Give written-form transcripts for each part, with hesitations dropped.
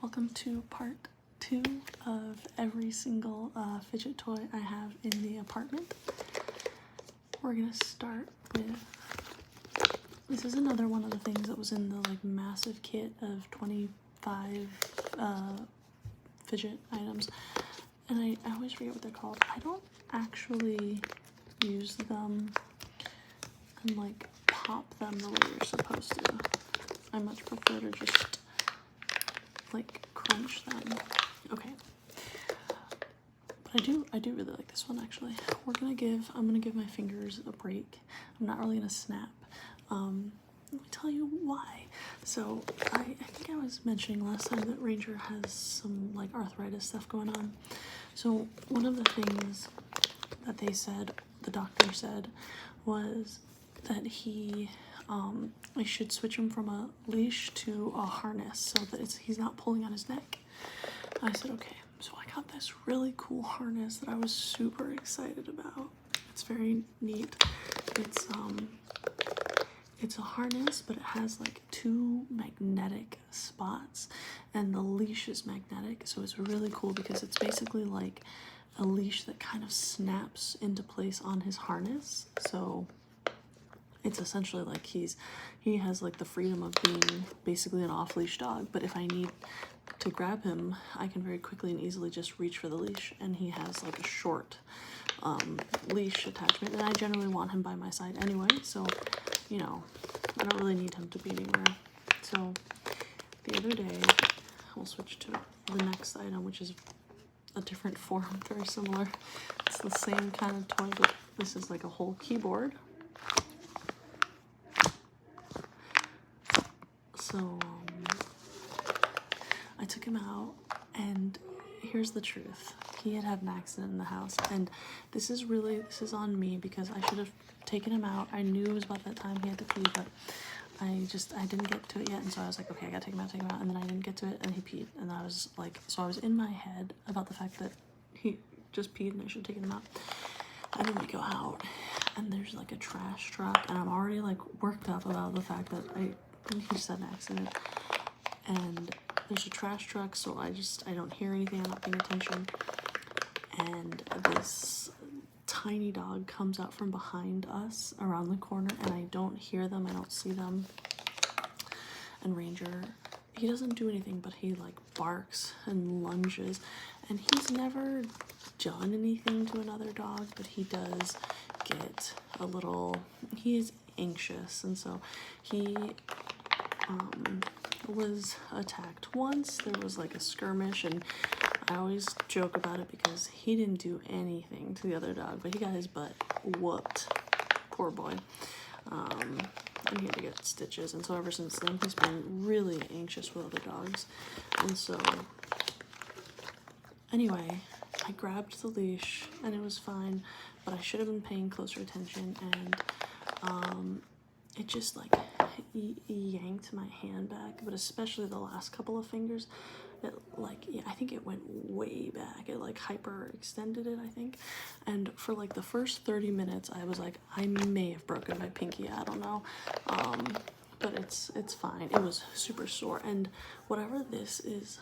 welcome to part 2 of every single fidget toy I have in the apartment. We're gonna start with, this is another one of the things that was in the like massive kit of 25 fidget items, and I always forget what they're called. I don't actually use them and like pop them the way you're supposed to. I much prefer to just like crunch them. Okay. But I do really like this one actually. I'm gonna give my fingers a break. I'm not really gonna snap. Let me tell you why. So I think I was mentioning last time that Ranger has some like arthritis stuff going on. So one of the things that they said, the doctor said, was that I should switch him from a leash to a harness so that he's not pulling on his neck. I said, okay. So I got this really cool harness that I was super excited about. It's very neat. It's a harness, but it has like 2 magnetic spots, and the leash is magnetic. So it's really cool because it's basically like a leash that kind of snaps into place on his harness. So it's essentially like he has like the freedom of being basically an off-leash dog, but if I need to grab him, I can very quickly and easily just reach for the leash, and he has like a short leash attachment, and I generally want him by my side anyway, so you know, I don't really need him to be anywhere. So the other day, we'll switch to the next item, which is a different form, very similar. It's the same kind of toy, but this is like a whole keyboard. So I took him out, and here's the truth. He had an accident in the house, and this is on me because I should have taken him out. I knew it was about that time he had to pee, but I didn't get to it yet, and so I was like, okay, I gotta take him out, and then I didn't get to it, and he peed, and I was like, so I was in my head about the fact that he just peed and I should have taken him out. And then we go out, and there's like a trash truck, and I'm already like worked up about the fact that he just had an accident, and there's a trash truck, so I don't hear anything, I'm not paying attention, and this tiny dog comes out from behind us around the corner, and I don't hear them, I don't see them, and Ranger, he doesn't do anything, but he like barks and lunges, and he's never done anything to another dog, but he does get a little, he's anxious, and so he was attacked once. There was like a skirmish, and I always joke about it because he didn't do anything to the other dog, but he got his butt whooped, poor boy, and he had to get stitches, and so ever since then he's been really anxious with other dogs. And so anyway, I grabbed the leash and it was fine, but I should have been paying closer attention, and it just like yanked my hand back, but especially the last couple of fingers, it like, yeah, I think it went way back. It like hyper extended it, I think. And for like the first 30 minutes, I was like, I may have broken my pinky, I don't know. But it's fine. It was super sore, and whatever this is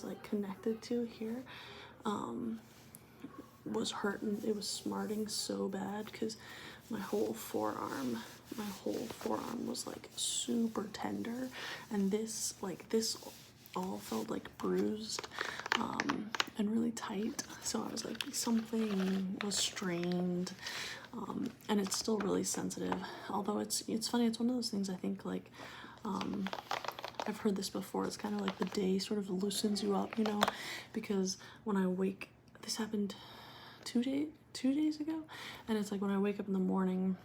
like connected to here, was hurting. It was smarting so bad because my whole forearm was like super tender, and this all felt like bruised and really tight. So I was like, something was strained, and it's still really sensitive. Although it's funny, it's one of those things, I think, like I've heard this before, it's kind of like the day sort of loosens you up, you know, because when I wake, this happened 2 days ago, and it's like when I wake up in the morning,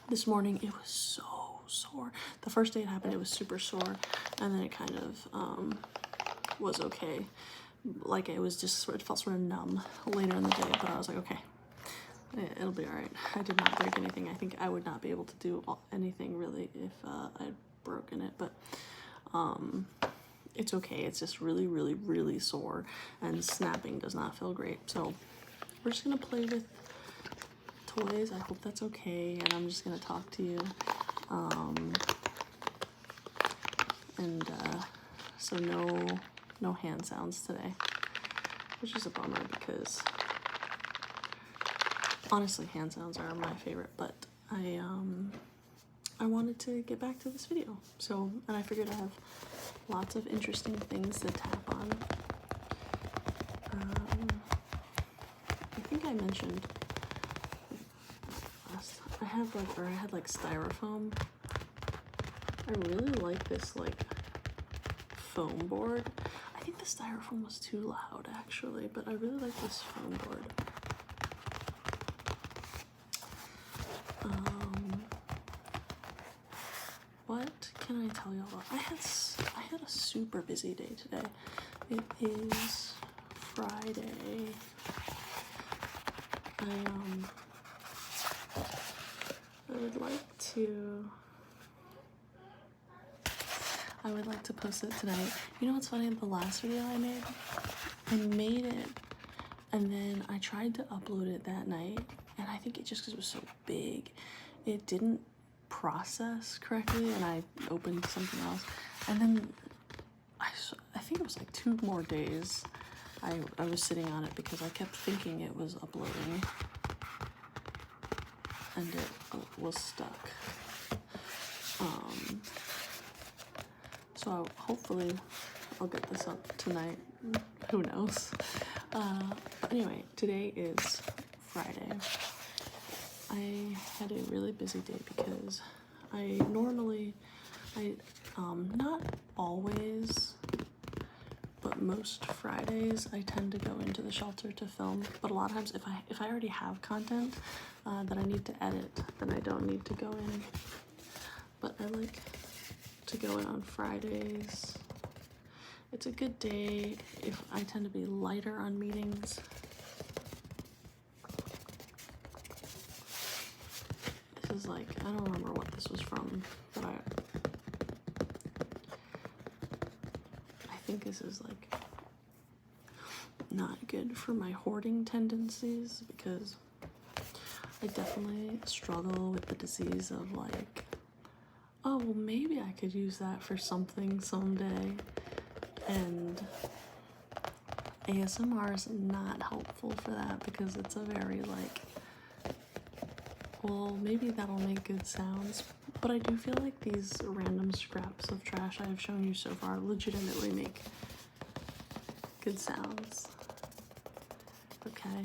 this morning it was so sore. The first day it happened, it was super sore, and then it kind of was okay. Like it was just, it felt sort of numb later in the day, but I was like, okay, it'll be all right. I did not break anything. I think I would not be able to do anything really if I'd broken it, but it's okay. It's just really, really, really sore, and snapping does not feel great. So we're just gonna play with toys. I hope that's okay, and I'm just gonna talk to you. And so no hand sounds today, which is a bummer because honestly hand sounds are my favorite, but I wanted to get back to this video, so, and I figured I have lots of interesting things to tap on. I think I mentioned last time, I had like styrofoam. I really like this like foam board. I think the styrofoam was too loud actually, but I really like this foam board. What can I tell you about? I had a super busy day today. It is Friday. I would like to post it tonight. You know what's funny? The last video I made it, and then I tried to upload it that night, and I think it just because it was so big, it didn't process correctly, and I opened something else, and then I think it was like 2 more days I was sitting on it because I kept thinking it was uploading, and it was stuck. So hopefully I'll get this up tonight. Who knows? But anyway, today is Friday. I had a really busy day because not always, but most Fridays I tend to go into the shelter to film. But a lot of times if I already have content that I need to edit, then I don't need to go in. But I like to go in on Fridays. It's a good day if I tend to be lighter on meetings. This is like, I don't remember what this was from, but I think this is like not good for my hoarding tendencies because I definitely struggle with the disease of like, oh, well, maybe I could use that for something someday. And ASMR is not helpful for that because it's a very like, well, maybe that'll make good sounds. But I do feel like these random scraps of trash I've shown you so far legitimately make good sounds. Okay.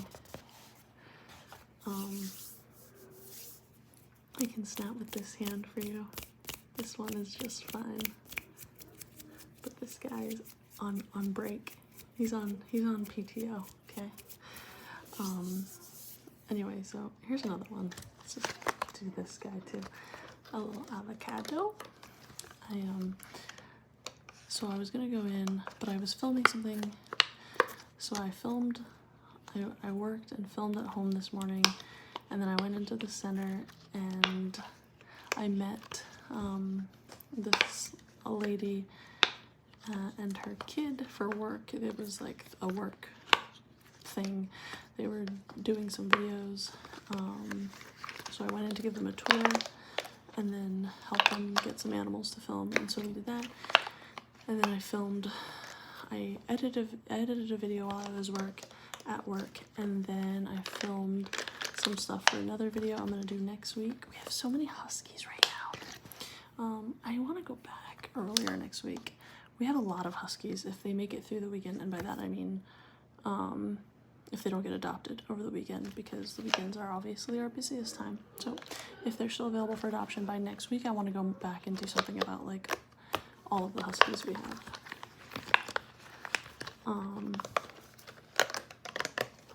I can snap with this hand for you. This one is just fine. But this guy is on break. He's on PTO, okay? Anyway, so here's another one. Let's just do this guy too. A little avocado. So I was gonna go in, but I was filming something. So I worked and filmed at home this morning, and then I went into the center and I met a lady and her kid for work. It was like a work thing. They were doing some videos. So I went in to give them a tour and then help them get some animals to film. And so we did that. And then I edited a video while I was at work. And then I filmed some stuff for another video I'm gonna do next week. We have so many huskies right now. I want to go back earlier next week. We have a lot of huskies if they make it through the weekend, and by that I mean if they don't get adopted over the weekend, because the weekends are obviously our busiest time. So if they're still available for adoption by next week, I want to go back and do something about like all of the huskies we have.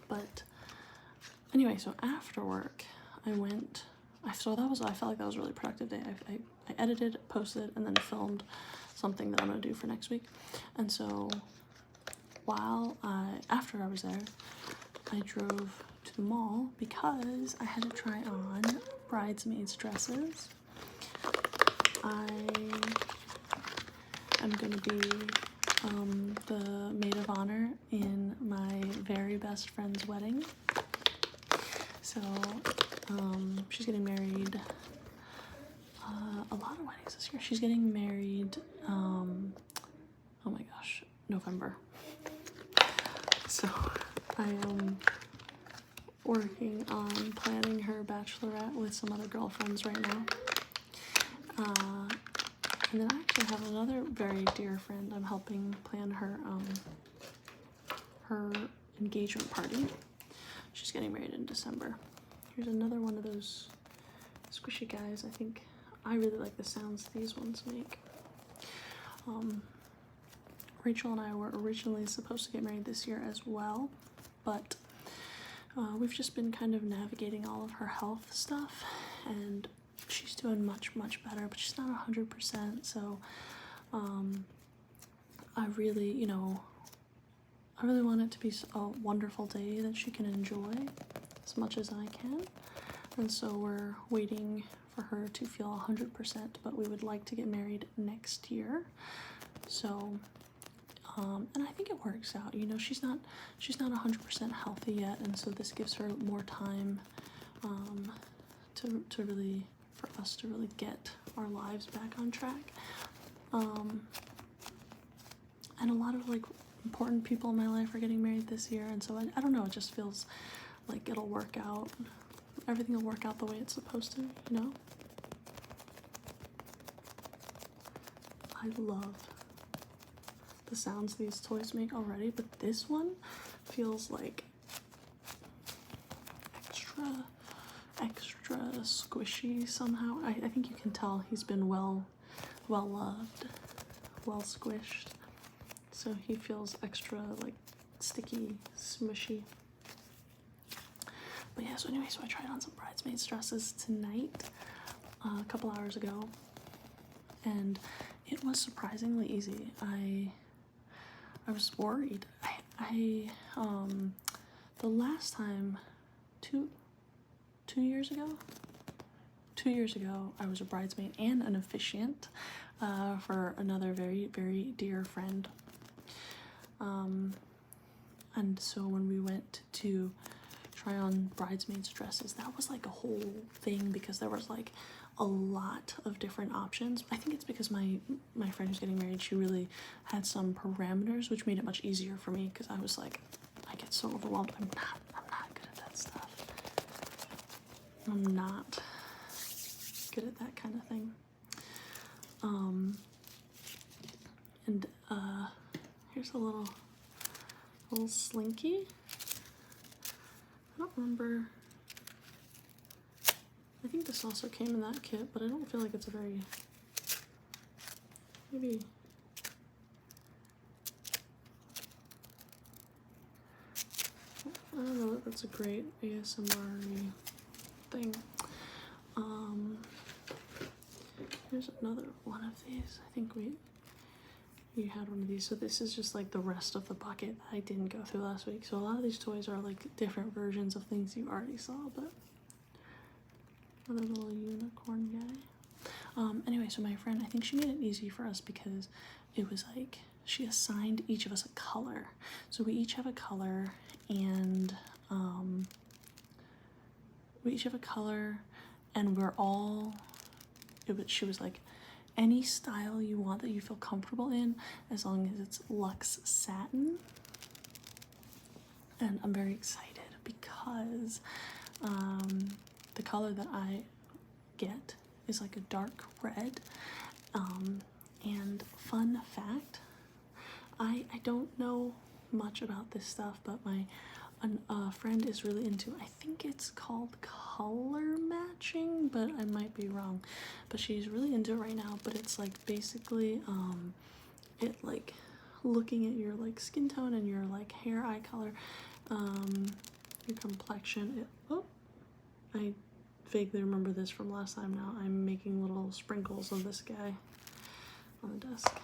But anyway, so after work I felt like that was a really productive day. I edited, posted, and then filmed something that I'm gonna do for next week. And so after I was there, I drove to the mall because I had to try on bridesmaids dresses. I am gonna be the maid of honor in my very best friend's wedding. So she's getting married. A lot of weddings this year. She's getting married. Oh my November. So I am working on planning her bachelorette with some other girlfriends right now. And then I actually have another very dear friend. I'm helping plan her engagement party. She's getting married in December. Here's another one of those squishy guys. I think I really like the sounds these ones make. Rachel and I were originally supposed to get married this year as well, but we've just been kind of navigating all of her health stuff, and she's doing much better, but she's not 100%. So I really want it to be a wonderful day that she can enjoy as much as I can, and so we're waiting for her to feel 100%, but we would like to get married next year. So and I think it works out. You know, she's not 100% healthy yet, and so this gives her more time to really, for us to really get our lives back on track. And a lot of like important people in my life are getting married this year, and so I don't know, it just feels like it'll work out. Everything will work out the way it's supposed to, you know? I love the sounds these toys make already, but this one feels like extra squishy somehow. I think you can tell he's been well loved, well squished, so he feels extra like sticky, smushy. But yeah, so anyway, so I tried on some bridesmaids dresses tonight, a couple hours ago, and it was surprisingly easy. I was worried. The last time, 2 years ago, I was a bridesmaid and an officiant for another very dear friend. And so when we went to try on bridesmaids dresses, that was like a whole thing because there was like a lot of different options. I think it's because my friend who's getting married, she really had some parameters, which made it much easier for me, because I was like, I get so overwhelmed. I'm not good at that stuff. I'm not good at that kind of thing. And here's a little slinky. I don't remember. I think this also came in that kit, but I don't feel like it's a very, maybe, I don't know that that's a great ASMR thing. Here's another one of these. I think we had one of these. So this is just like the rest of the bucket that I didn't go through last week. So a lot of these toys are like different versions of things you already saw, but another little unicorn guy. Anyway, so my friend, I think she made it easy for us because it was like she assigned each of us a color. So we each have a color, and we're all, she was like, any style you want that you feel comfortable in, as long as it's luxe satin. And I'm very excited because the color that I get is like a dark red. And fun fact, I don't know much about this stuff, but my friend is really into, I think it's called color matching, but I might be wrong. But she's really into it right now. But it's like basically it like looking at your like skin tone and your like hair, eye color, your complexion. I vaguely remember this from last time. Now I'm making little sprinkles of this guy on the desk.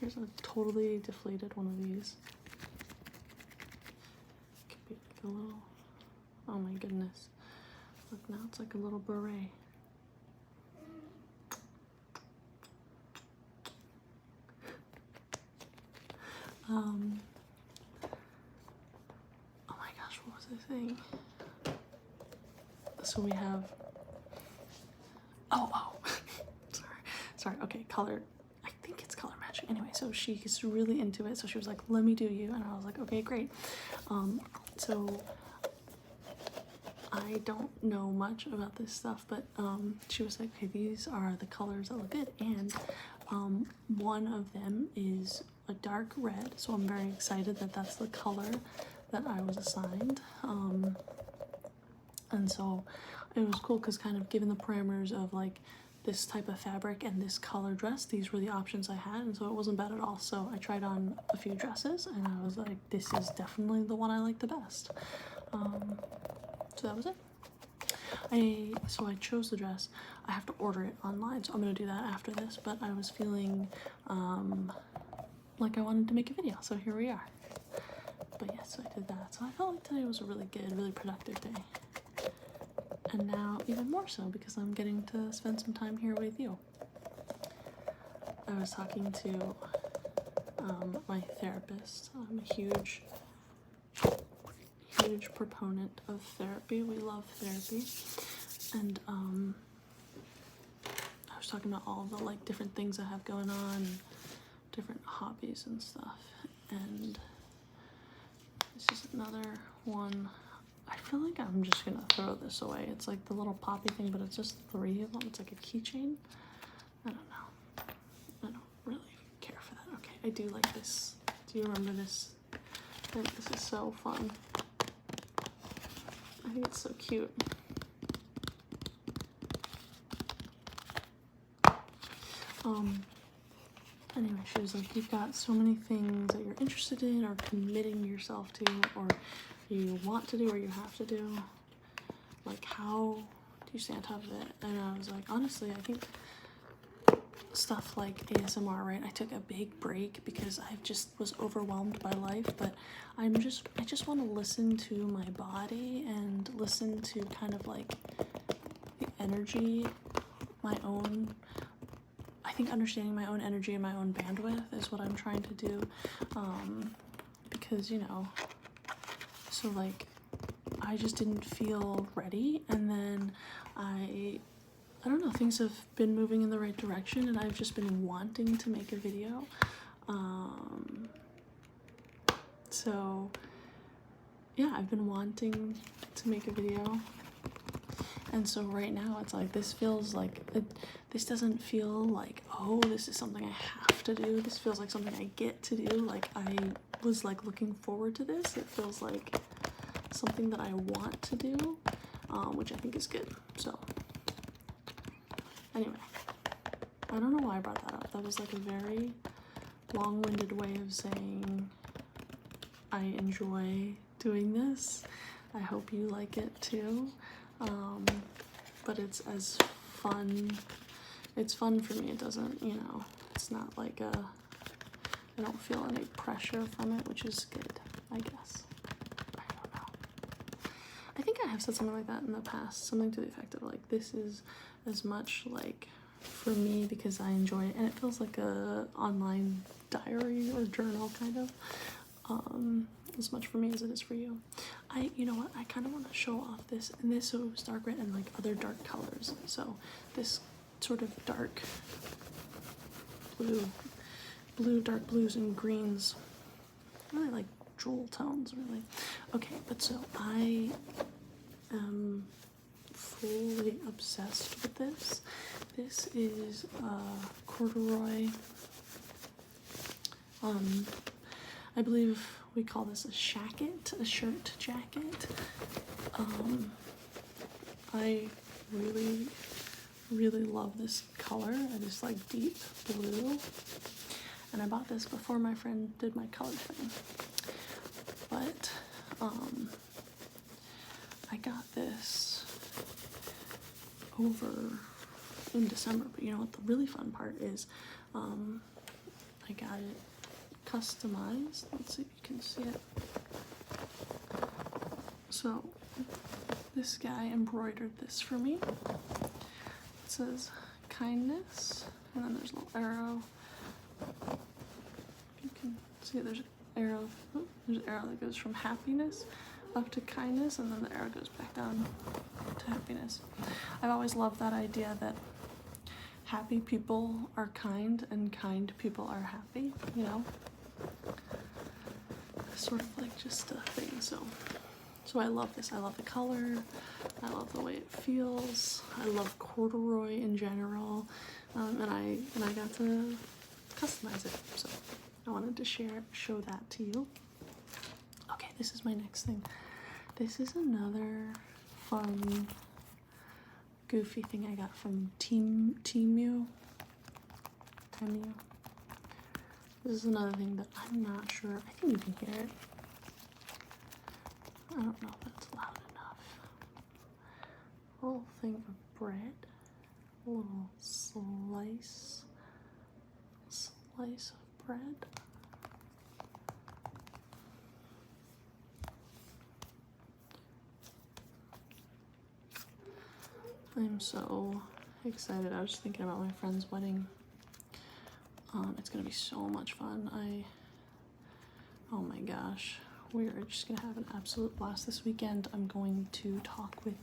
Here's a totally deflated one of these. Could be like a little, oh my goodness. Look, now it's like a little beret. Oh my gosh, what was I saying? So we have, sorry, okay, color, I think it's color matching. Anyway, so she's really into it, so she was like, let me do you, and I was like, okay, great. So I don't know much about this stuff, but she was like, okay, these are the colors that look good, and one of them is a dark red, so I'm very excited that that's the color that I was assigned. And so it was cool because kind of given the parameters of like this type of fabric and this color dress, these were the options I had, and so it wasn't bad at all. So I tried on a few dresses and I was like, this is definitely the one I like the best. So that was it. So I chose the dress. I have to order it online, so I'm gonna do that after this, but I was feeling like I wanted to make a video, so here we are. But yeah, so I did that. So I felt like today was a really good, really productive day. And now even more so because I'm getting to spend some time here with you. I was talking to my therapist. I'm a huge proponent of therapy. We love therapy. And I was talking about all the like different things I have going on, different hobbies and stuff. And this is another one. I feel like I'm just gonna throw this away. It's like the little poppy thing, but it's just 3 of them. It's like a keychain. I don't know. I don't really care for that. Okay, I do like this. Do you remember this? I think this is so fun. I think it's so cute. Anyway, she was like, you've got so many things that you're interested in or committing yourself to, or you want to do, or you have to do. Like, how do you stay on top of it? And I was like, honestly, I think stuff like ASMR, right? I took a big break because I just was overwhelmed by life, but I just want to listen to my body and listen to kind of like the energy, my own. I think understanding my own energy and my own bandwidth is what I'm trying to do, because, you know, so like I just didn't feel ready, and then I don't know, things have been moving in the right direction and I've just been wanting to make a video. So yeah, I've been wanting to make a video. And so right now it's like, this feels like, this doesn't feel like, oh, this is something I have to do. This feels like something I get to do. Like I was like looking forward to this. It feels like something that I want to do, which I think is good. So anyway, I don't know why I brought that up. That was like a very long-winded way of saying I enjoy doing this. I hope you like it too. But it's as fun. It's fun for me. It doesn't, you know, it's not like I don't feel any pressure from it, which is good, I guess. I don't know. I think I have said something like that in the past, something to the effect of like, this is as much like for me because I enjoy it, and it feels like a online diary or journal kind of, as much for me as it is for you. You know what, I kind of want to show off this, and this, so it was dark red and like other dark colors. So this sort of dark blue, dark blues and greens, really like jewel tones, really. Okay, but so I am fully obsessed with this. This is corduroy. I believe we call this a shacket, a shirt jacket. I really love this color. I just like deep blue. And I bought this before my friend did my color thing. But I got this over in December. But you know what the really fun part is? I got it customized. Let's see if you can see it. So this guy embroidered this for me. It says kindness, and then there's a little arrow. You can see there's an arrow. Oh, there's an arrow that goes from happiness up to kindness, and then the arrow goes back down to happiness. I've always loved that idea that happy people are kind and kind people are happy, you know? Sort of like just a thing. So I love this. I love the color. I love the way it feels. I love corduroy in general, and I got to customize it. So I wanted to show that to you. Okay, this is my next thing. This is another fun, goofy thing I got from Temu. This is another thing that I'm not sure. I think you can hear it. I don't know if that's loud enough. A little thing of bread. A little slice of bread. I'm so excited. I was just thinking about my friend's wedding. It's gonna be so much fun. Oh my gosh, we are just gonna have an absolute blast this weekend. I'm going to talk with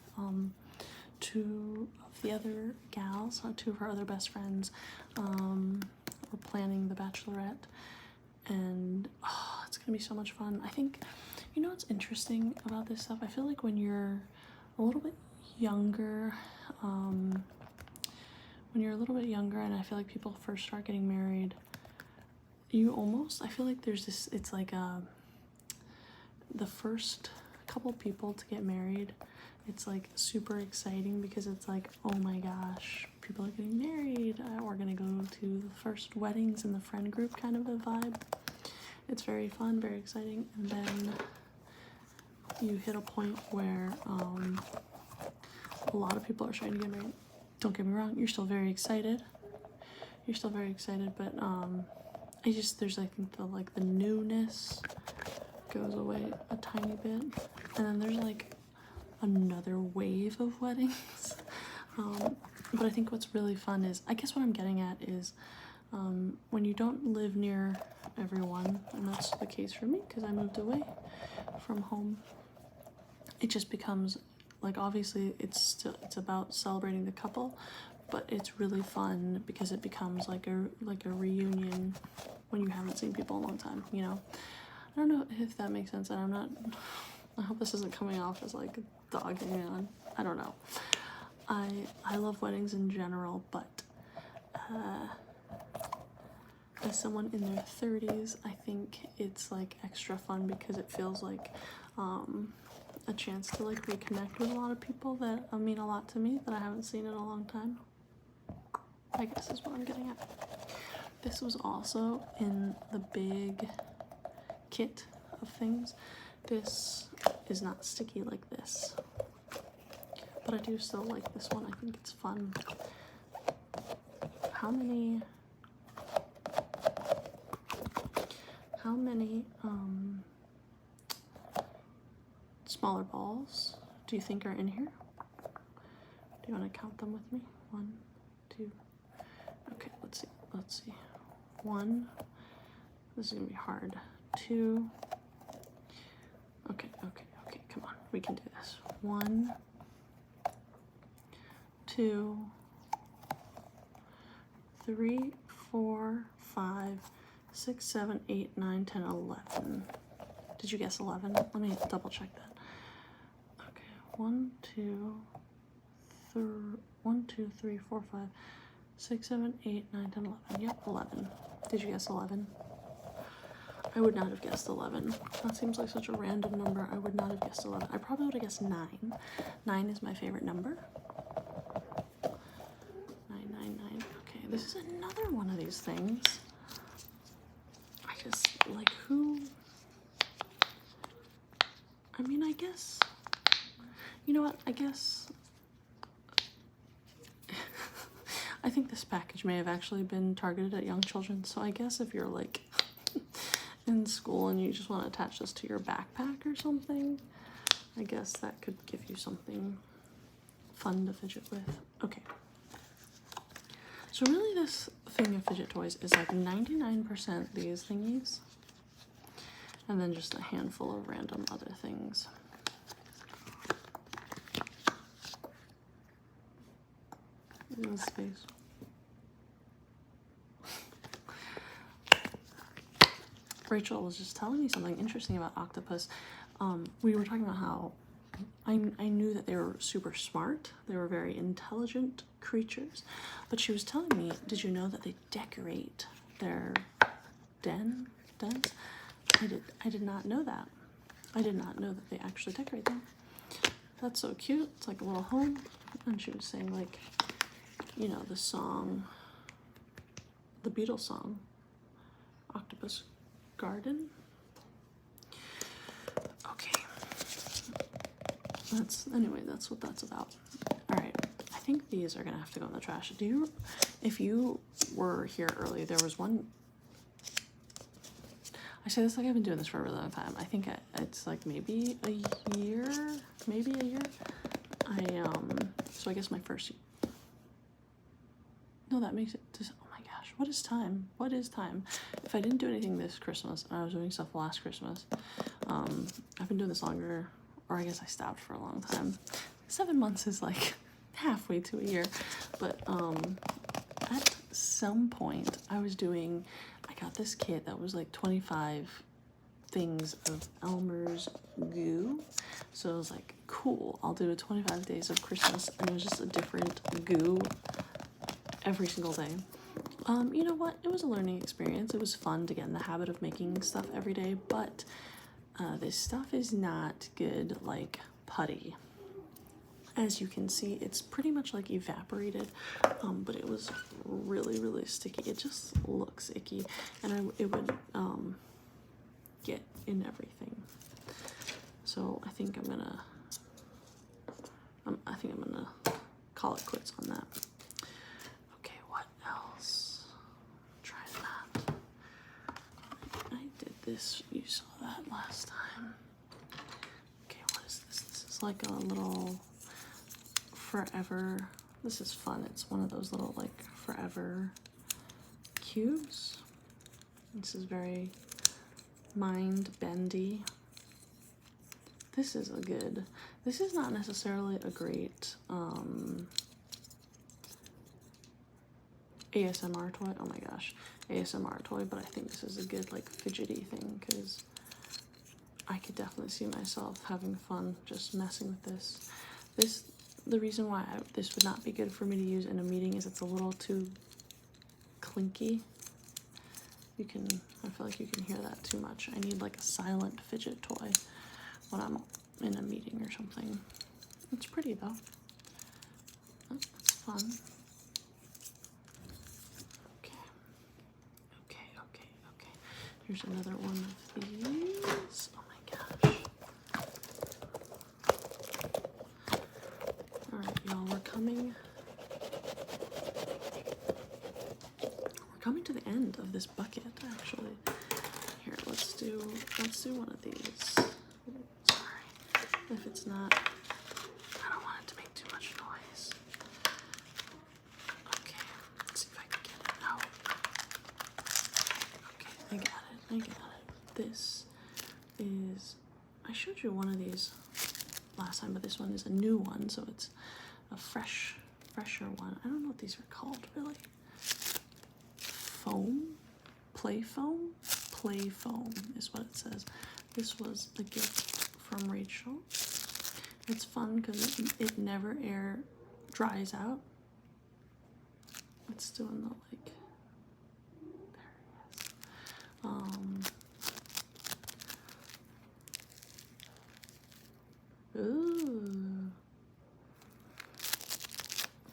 two of the other gals, two of our other best friends. We're planning the bachelorette, and it's gonna be so much fun. I think, you know what's interesting about this stuff? I feel like when you're a little bit younger, and I feel like people first start getting married, I feel like there's this, it's like the first couple people to get married, it's like super exciting because it's like, oh my gosh, people are getting married, we're gonna go to the first weddings in the friend group kind of a vibe. It's very fun, very exciting, and then you hit a point where a lot of people are starting to get married. Don't get me wrong, you're still very excited, but there's the newness goes away a tiny bit, and then there's like another wave of weddings. But I think what's really fun is, I guess what I'm getting at is, when you don't live near everyone, and that's the case for me because I moved away from home, it just becomes like, obviously it's about celebrating the couple, but it's really fun because it becomes like a reunion when you haven't seen people in a long time, you know? I don't know if that makes sense, and I hope this isn't coming off as like dogging me on. I don't know. I love weddings in general, but as someone in their 30s, I think it's like extra fun because it feels like a chance to like reconnect with a lot of people that mean a lot to me that I haven't seen in a long time, I guess is what I'm getting at. This was also in the big kit of things. This is not sticky like this, but I do still like this one. I think it's fun. How many smaller balls do you think are in here? Do you want to count them with me? 1, 2. Okay, let's see. 1. This is gonna be hard. 2. Okay, come on, we can do this. 1, 2, 3, 4, 5, 6, 7, 8, 9, 10, 11. Did you guess 11? Let me double check that. Okay, 1, 2, 3, 4, 5, 6, 7, 8, 9, 10, 11. Yep, 11. Did you guess 11? I would not have guessed 11. That seems like such a random number. I would not have guessed 11. I probably would have guessed 9. 9 is my favorite number. 9. Okay, this is another one of these things. I just, like, I guess, you know what, I guess, I think this package may have actually been targeted at young children, so I guess if you're, like, in school and you just want to attach this to your backpack or something, I guess that could give you something fun to fidget with. Okay. So really this thing of fidget toys is like 99% these thingies, and then just a handful of random other things. In this space. Rachel was just telling me something interesting about octopus. We were talking about how I knew that they were super smart. They were very intelligent creatures. But she was telling me, did you know that they decorate their dens? I did not know that. I did not know that they actually decorate them. That's so cute. It's like a little home. And she was saying, like, you know, the song, the Beatles song, Octopus Garden. Okay. That's what that's about. All right. I think these are gonna have to go in the trash. If you were here early, there was one. I say this like I've been doing this for a really long time. I think it's like maybe a year. So I guess my first. No, that makes it. Oh my gosh, what is time? What is time? If I didn't do anything this Christmas, and I was doing stuff last Christmas, I've been doing this longer, or I guess I stopped for a long time. 7 months is like halfway to a year, but at some point I got this kit that was like 25 things of Elmer's goo. So it was like, cool, I'll do a 25 days of Christmas, and it was just a different goo every single day. You know what? It was a learning experience. It was fun to get in the habit of making stuff every day, but this stuff is not good like putty. As you can see, it's pretty much like evaporated, but it was really, really sticky. It just looks icky, and it would get in everything. So I think I'm gonna call it quits on that. Okay, what else? Try that. I did this. You saw that last time. Okay, what is this? This is like a little forever. This is fun. It's one of those little like forever cubes. This is very mind bendy. This is this is not necessarily a great ASMR toy. Oh my gosh, ASMR toy, but I think this is a good like fidgety thing, because I could definitely see myself having fun just messing with this. The reason why this would not be good for me to use in a meeting is it's a little too clinky. I feel like you can hear that too much. I need like a silent fidget toy when I'm in a meeting or something. It's pretty though. It's fun. Okay. Here's another one of these. Oh my gosh. Alright, y'all, we're coming to the end of this bucket, actually. Here, let's do one of these. Sorry. If it's not, I don't want it to make too much noise. Okay, let's see if I can get it out. Okay, I got it. This is, I showed you one of these last time, but this one is a new one, so it's a fresher one. I don't know what these are called, really. Play foam is what it says. This was a gift from Rachel. It's fun because it never dries out. It's doing the like, there it is. Ooh.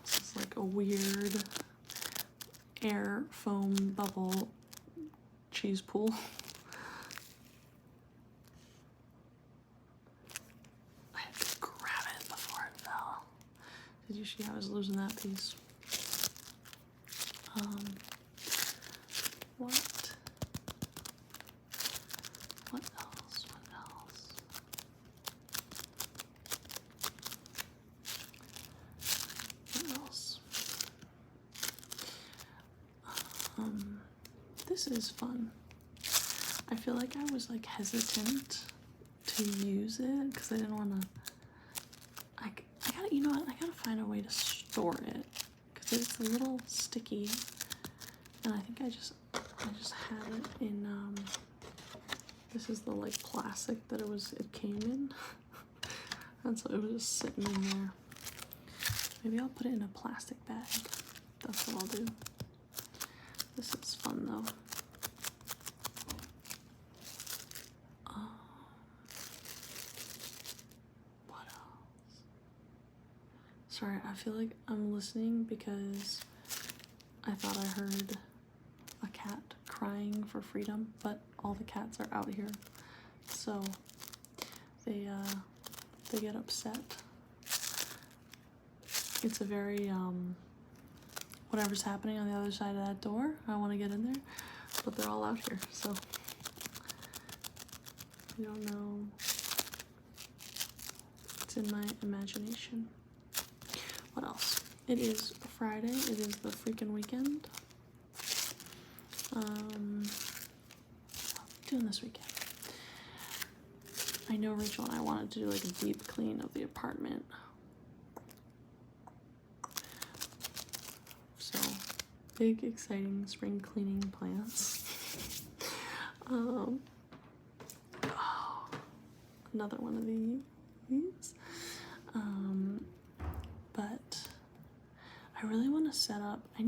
This is like a weird air foam bubble cheese pool. I had to grab it before it fell. Did you see I was losing that piece? What else? What else? This is fun. I feel like I was like hesitant to use it because I didn't want to. You know what? I gotta find a way to store it because it's a little sticky, and I think I just had it in This is the like plastic that it came in. And so it was just sitting in there. Maybe I'll put it in a plastic bag. That's what I'll do. This is fun though. What else? Sorry, I feel like I'm listening because I thought I heard a cat crying for freedom, but all the cats are out here, so they get upset. It's a very whatever's happening on the other side of that door, I want to get in there, but they're all out here, so I don't know. It's in my imagination. What else? It is Friday. It is the freaking weekend. What am I doing this weekend? I know Rachel and I wanted to do like a deep clean of the apartment. So, big, exciting spring cleaning plans. Oh, another one of these. But I really want to set up, I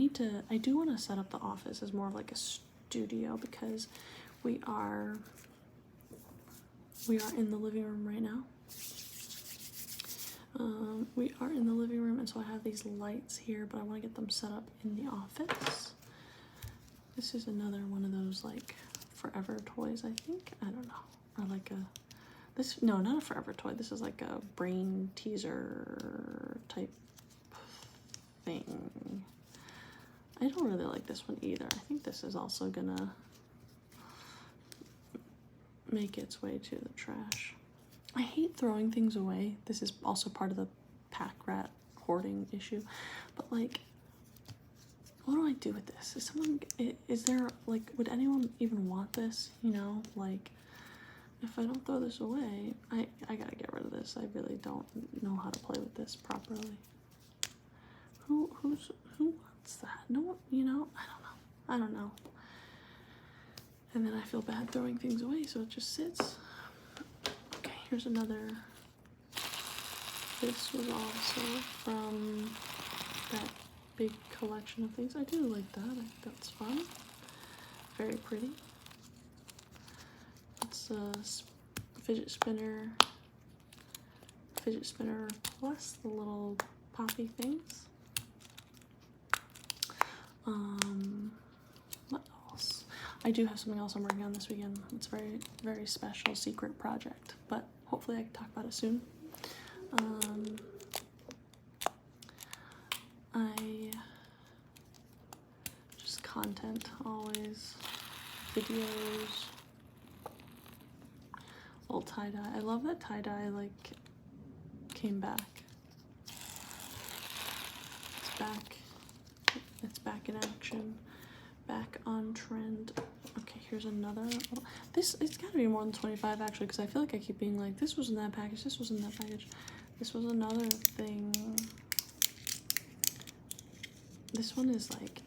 do want to set up the office as more of like a studio, because we are in the living room right now. We are in the living room, and so I have these lights here, but I want to get them set up in the office. This is another one of those like forever toys, I think. I don't know. Or like no, not a forever toy. This is like a brain teaser type thing. I don't really like this one either. I think this is also gonna make its way to the trash. I hate throwing things away. This is also part of the pack rat hoarding issue. But like, what do I do with this? Is there like, would anyone even want this? You know, like, if I don't throw this away, I gotta get rid of this. I really don't know how to play with this properly. Who wants that? No one, you know, I don't know. And then I feel bad throwing things away, so it just sits. Okay, here's another. This was also from that big collection of things. I do like that. I think that's fun. Very pretty. It's a fidget spinner plus the little poppy things. What else? I do have something else I'm working on this weekend. It's a very, very special secret project, but hopefully I can talk about it soon. Just content always, videos, little tie-dye. I love that tie-dye like came back. It's back in action, back on trend. Okay, here's another. It's gotta be more than 25 actually, because I feel like I keep being like, this was in that package, this was in that package. This was another thing. This one is like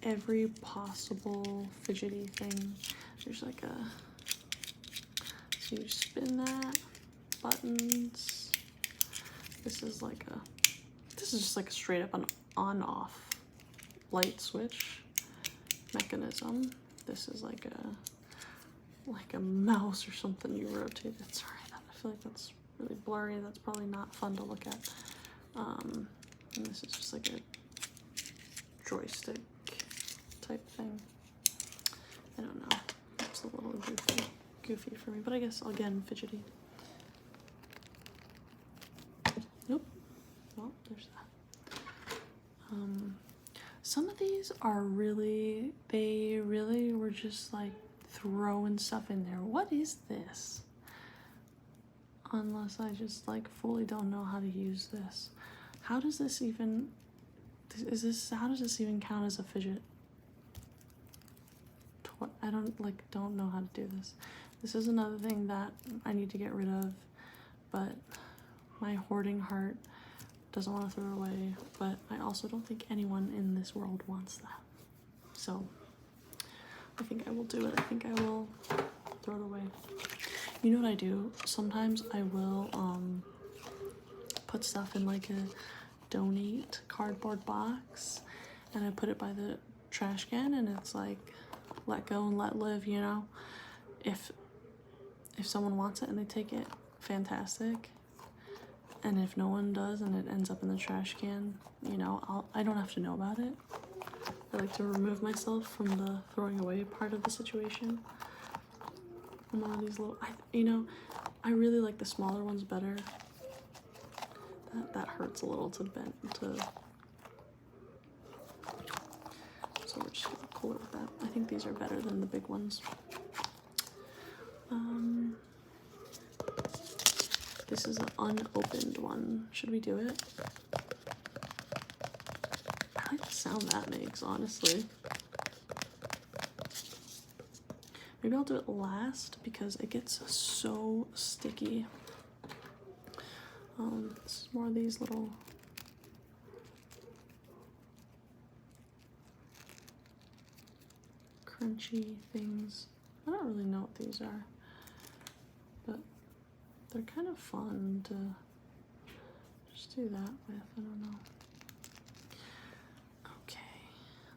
every possible fidgety thing. There's like so you spin that, buttons. This is just like a straight up an on-off light switch mechanism. This is like a mouse or something you rotate it. Sorry, I feel like that's really blurry. That's probably not fun to look at. And this is just like a joystick type thing. I don't know. It's a little goofy for me, but I guess again fidgety. Nope. Well, there's that. Some of these are they really were just like throwing stuff in there. What is this? Unless I just like fully don't know how to use this. How does this even, how does this even count as a fidget? I don't know how to do this. This is another thing that I need to get rid of, but my hoarding heart doesn't want to throw it away, but I also don't think anyone in this world wants that. So I think I will do it. I think I will throw it away. You know what I do? Sometimes I will put stuff in like a donate cardboard box, and I put it by the trash can, and it's like let go and let live, you know? If someone wants it and they take it, fantastic. And if no one does and it ends up in the trash can, you know, I don't have to know about it. I like to remove myself from the throwing away part of the situation. And one of these little, you know, I really like the smaller ones better. That hurts a little to bend to. So we're just gonna cool it with that. I think these are better than the big ones. This is an unopened one. Should we do it? I like the sound that makes, honestly. Maybe I'll do it last because it gets so sticky. This is more of these little crunchy things. I don't really know what these are, but they're kind of fun to just do that with. I don't know. Okay,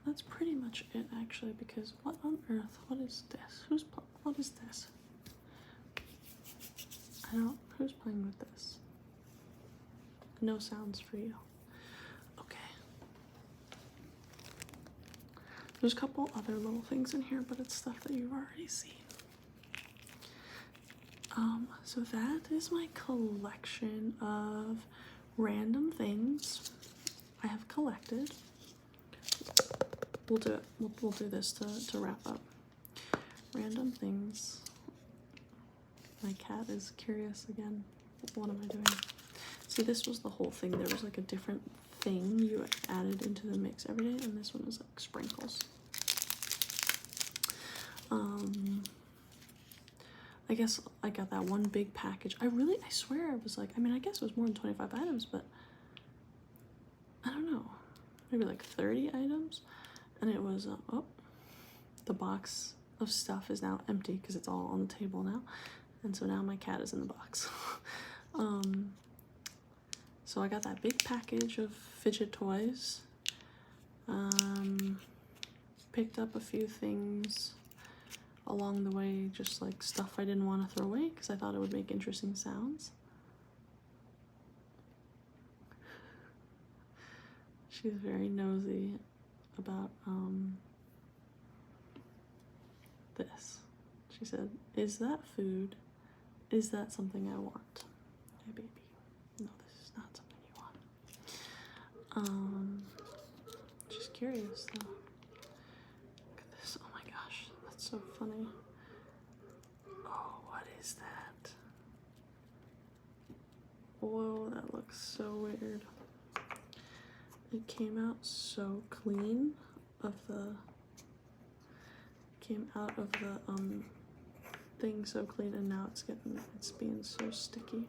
that's pretty much it actually, because what on earth, what is this? What is this? Who's playing with this? No sounds for you. Okay. There's a couple other little things in here, but it's stuff that you've already seen. So that is my collection of random things I have collected. We'll do it. We'll do this to wrap up. Random things. My cat is curious again. What am I doing? See, this was the whole thing. There was like a different thing you added into the mix every day, and this one was like sprinkles. I guess I got that one big package. I swear it was like, I mean, I guess it was more than 25 items, but I don't know, maybe like 30 items. And it was, oh, the box of stuff is now empty because it's all on the table now. And so now my cat is in the box. So I got that big package of fidget toys. Picked up a few things along the way, just like stuff I didn't want to throw away because I thought it would make interesting sounds. She's very nosy about this. She said, "Is that food? Is that something I want?" Hey baby, no, this is not something you want. She's curious though. Look at this. Oh my gosh, that's so funny. Oh, what is that? Whoa, that looks so weird. It came out so clean came out of the thing so clean, and now it's being so sticky.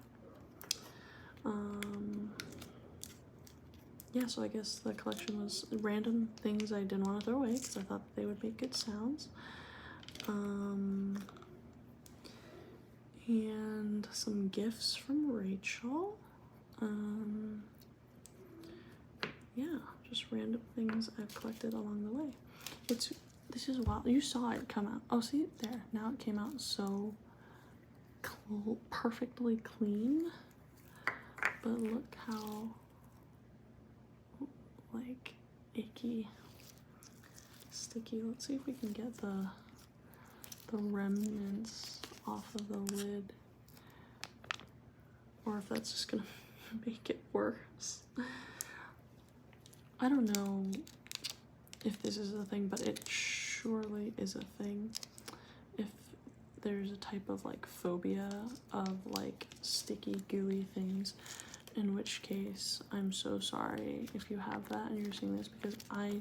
Yeah, so I guess the collection was random things I didn't want to throw away because I thought they would make good sounds. And some gifts from Rachel. Yeah, just random things I've collected along the way. This is wild. You saw it come out. Oh, see there. Now it came out so perfectly clean. But look how like icky, sticky. Let's see if we can get the remnants off of the lid, or if that's just gonna make it worse. I don't know if this is a thing, but it surely is a thing. If there's a type of like phobia of like sticky, gooey things, in which case I'm so sorry if you have that and you're seeing this, because I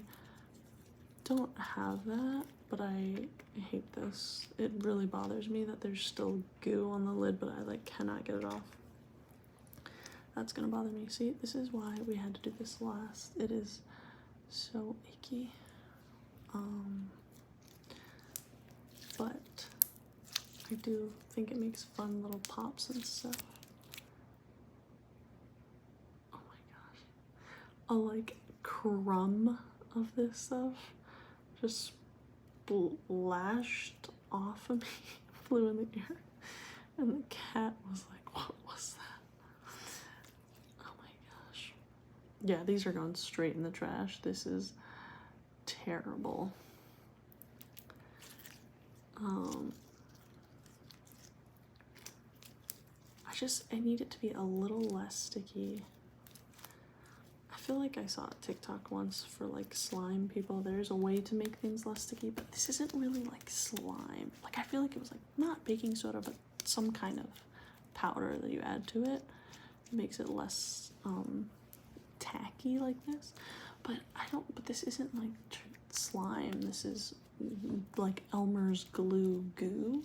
don't have that, but I hate this. It really bothers me that there's still goo on the lid, but I like cannot get it off. That's gonna bother me. See, this is why we had to do this last. It is so icky. But I do think it makes fun little pops and stuff. Oh my gosh. A like crumb of this stuff just splashed off of me, flew in the air, and the cat was like, what was that? Oh my gosh. Yeah, these are going straight in the trash. This is terrible. I need it to be a little less sticky. I feel like I saw a TikTok once for like slime people. There's a way to make things less sticky, but this isn't really like slime. Like I feel like it was like not baking soda, but some kind of powder that you add to it. It makes it less tacky like this. But but this isn't like slime. This is like Elmer's glue goo.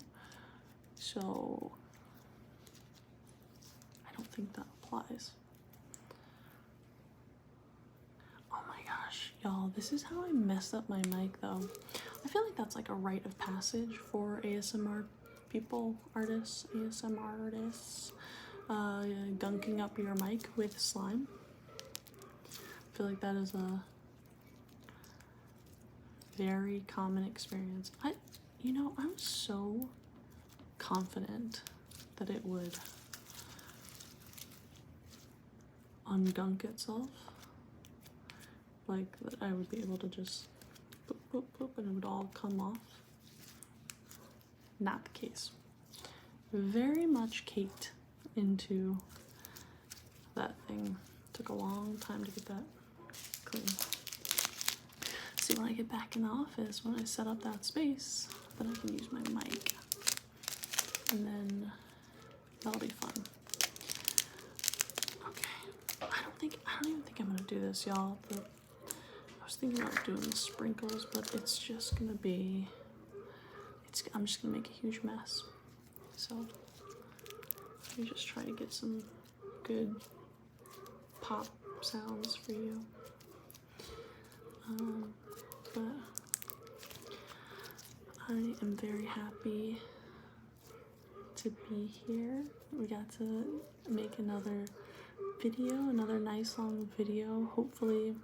So I don't think that applies. Oh my gosh, y'all, this is how I messed up my mic though. I feel like that's like a rite of passage for ASMR people, artists, ASMR artists, gunking up your mic with slime. I feel like that is a very common experience. I'm so confident that it would ungunk itself. Like that I would be able to just boop, boop, boop, and it would all come off. Not the case. Very much caked into that thing. Took a long time to get that clean. See, when I get back in the office, when I set up that space, then I can use my mic. And then that'll be fun. Okay. I don't even think I'm gonna do this, y'all. I was thinking about doing the sprinkles, but it's just gonna be, I'm just gonna make a huge mess. So let me just try to get some good pop sounds for you. But I am very happy to be here. We got to make another video, another nice long video. Hopefully,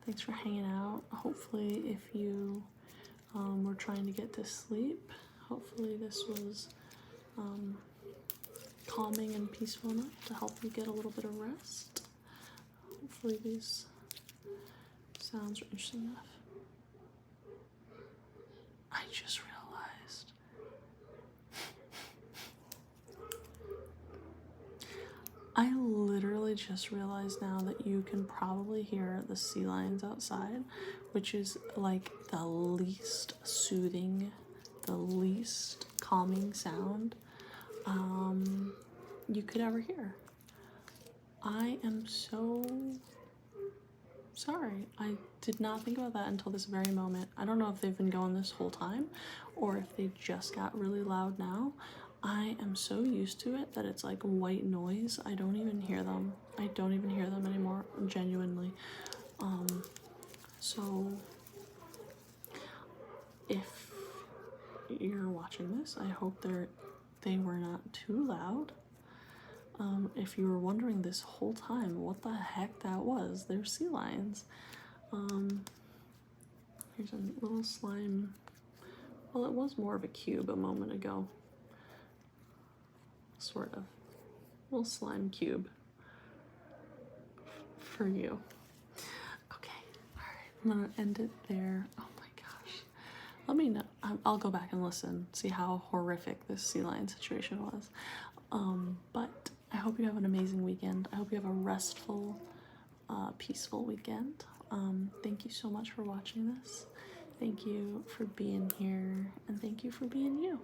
thanks for hanging out. Hopefully, if you were trying to get to sleep, hopefully this was calming and peaceful enough to help you get a little bit of rest. Hopefully these sounds are interesting enough. I just realized I literally just realized now that you can probably hear the sea lions outside, which is like the least soothing, the least calming sound you could ever hear. I am so sorry. I did not think about that until this very moment. I don't know if they've been going this whole time or if they just got really loud now. I am so used to it that it's like white noise. I don't even hear them. I don't even hear them anymore, genuinely. So if you're watching this, I hope they were not too loud. If you were wondering this whole time what the heck that was, they're sea lions. Here's a little slime. Well, it was more of a cube a moment ago. Sort of. Little slime cube for you. Okay, alright, I'm gonna end it there. Oh my gosh. Let me know. I'll go back and listen, see how horrific this sea lion situation was. But I hope you have an amazing weekend. I hope you have a restful, peaceful weekend. Thank you so much for watching this. Thank you for being here, and thank you for being you.